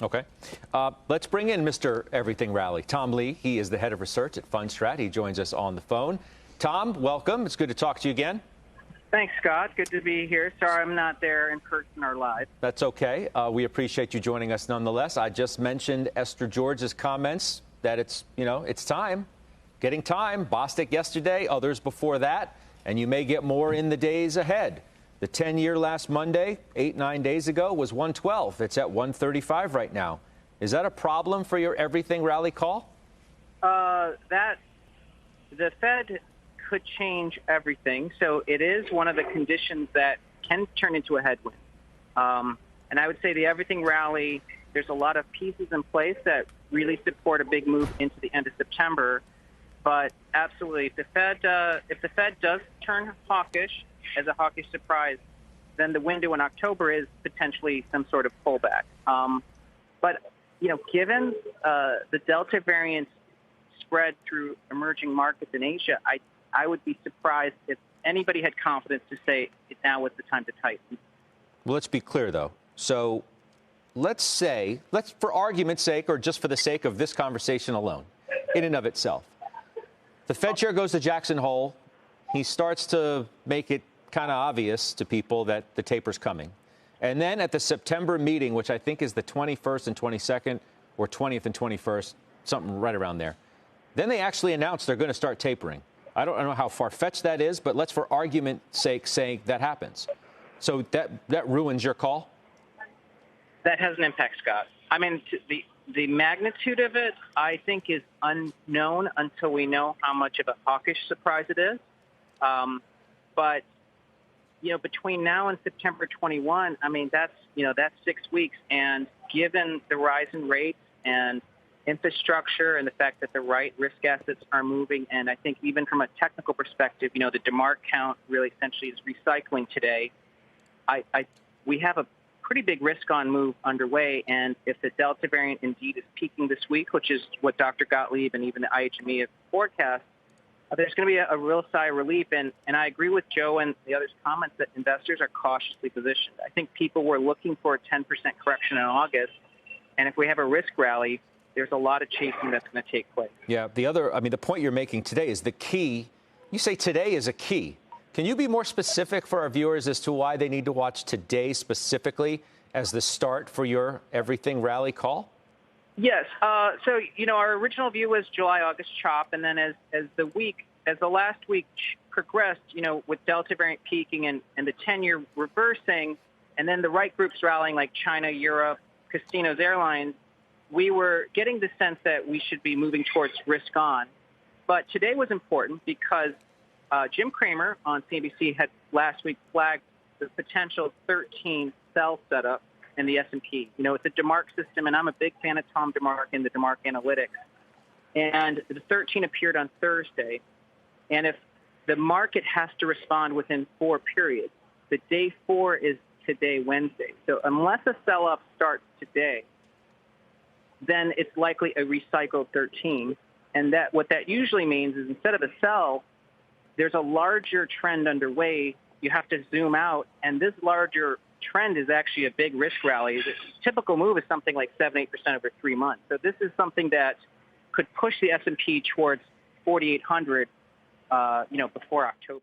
Okay. Let's bring in Mr. Everything Rally, Tom Lee. He is the head of research at Fundstrat. He joins us on the phone. Tom, welcome. It's good to talk to you again. Thanks, Scott. Good to be here. Sorry I'm not there in person or live. That's okay. We appreciate you joining us nonetheless. I just mentioned Esther George's comments that it's time, getting time. Bostic yesterday, others before that, and you may get more in the days ahead. The 10-year last Monday, 8-9 days ago, was 112. It's at 135 right now. Is that a problem for your Everything Rally call? The Fed could change everything. So it is one of the conditions that can turn into a headwind. And I would say the Everything Rally, there's a lot of pieces in place that really support a big move into the end of September. But absolutely, if the Fed does turn hawkish as a hawkish surprise, then the window in October is potentially some sort of pullback. But given the Delta variant spread through emerging markets in Asia, I would be surprised if anybody had confidence to say now was the time to tighten. Well, let's be clear, though. So let's for argument's sake, or just for the sake of this conversation alone, in and of itself, the Fed chair goes to Jackson Hole. He starts to make it kind of obvious to people that the taper's coming. And then at the September meeting, which I think is the 21st and 22nd, or 20th and 21st, something right around there, then they actually announce they're going to start tapering. I don't know how far-fetched that is, but let's, for argument's sake, say that happens. So that ruins your call? That has an impact, Scott. I mean, the magnitude of it, I think, is unknown until we know how much of a hawkish surprise it is. But between now and September 21, I mean, that's 6 weeks. And given the rise in rates and infrastructure and the fact that the right risk assets are moving, and I think even from a technical perspective, the DeMark count really essentially is recycling today. We have a pretty big risk-on move underway, and if the Delta variant indeed is peaking this week, which is what Dr. Gottlieb and even the IHME have forecast, there's going to be a real sigh of relief. And I agree with Joe and the others' comments that investors are cautiously positioned. I think people were looking for a 10% correction in August, and if we have a risk rally, there's a lot of chasing that's going to take place. Yeah, the point you're making today is the key. You say today is a key. Can you be more specific for our viewers as to why they need to watch today specifically as the start for your Everything Rally call? Yes. So, our original view was July, August chop. And then as the last week progressed, with Delta variant peaking and the 10-year reversing, and then the right groups rallying like China, Europe, casinos, airlines, we were getting the sense that we should be moving towards risk on. But today was important because Jim Cramer on CNBC had last week flagged the potential 13 sell setup in the S&P. It's a DeMark system, and I'm a big fan of Tom DeMark and the DeMark analytics. And the 13 appeared on Thursday. And if the market has to respond within 4 periods, the day 4 is today, Wednesday. So unless a sell-off starts today, then it's likely a recycled 13. And what that usually means is instead of a sell, there's a larger trend underway. You have to zoom out, and this larger trend is actually a big risk rally. The typical move is something like 7-8% over 3 months. So this is something that could push the S&P towards 4,800, before October.